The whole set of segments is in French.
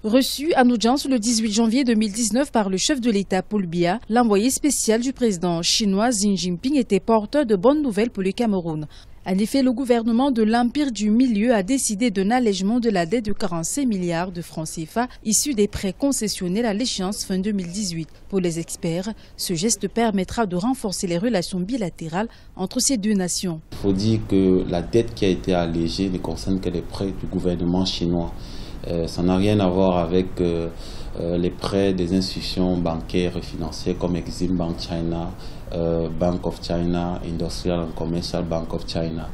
Reçu en audience le 18 janvier 2019 par le chef de l'État Paul Biya, l'envoyé spécial du président chinois Xi Jinping était porteur de bonnes nouvelles pour le Cameroun. En effet, le gouvernement de l'Empire du Milieu a décidé d'un allègement de la dette de 45 milliards de francs CFA issus des prêts concessionnels à l'échéance fin 2018. Pour les experts, ce geste permettra de renforcer les relations bilatérales entre ces deux nations. Il faut dire que la dette qui a été allégée ne concerne que les prêts du gouvernement chinois. Ça n'a rien à voir avec les prêts des institutions bancaires et financières comme Exim Bank China, Bank of China, Industrial and Commercial Bank of China.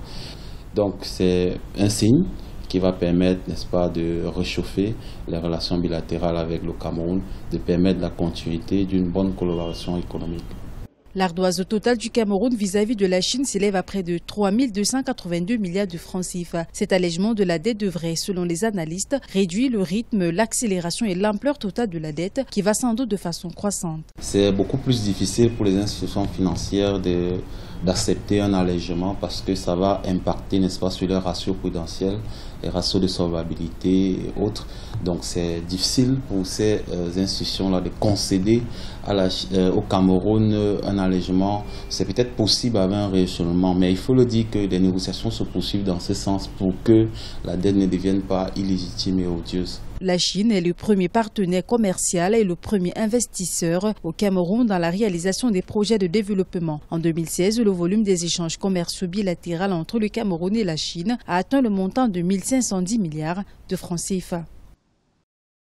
Donc c'est un signe qui va permettre, n'est-ce pas, de réchauffer les relations bilatérales avec le Cameroun, de permettre la continuité d'une bonne collaboration économique. L'ardoise totale du Cameroun vis-à-vis de la Chine s'élève à près de 3 282 milliards de francs CFA. Cet allègement de la dette devrait, selon les analystes, réduire le rythme, l'accélération et l'ampleur totale de la dette qui va sans doute de façon croissante. C'est beaucoup plus difficile pour les institutions financières d'accepter un allègement parce que ça va impacter, n'est-ce pas, sur les ratios prudentiels, les ratios de solvabilité et autres. Donc c'est difficile pour ces institutions-là de concéder au Cameroun un allègement. C'est peut-être possible avec un rééchelonnement, mais il faut le dire que les négociations se poursuivent dans ce sens pour que la dette ne devienne pas illégitime et odieuse. La Chine est le premier partenaire commercial et le premier investisseur au Cameroun dans la réalisation des projets de développement. En 2016, le volume des échanges commerciaux bilatéraux entre le Cameroun et la Chine a atteint le montant de 1 510 milliards de francs CFA.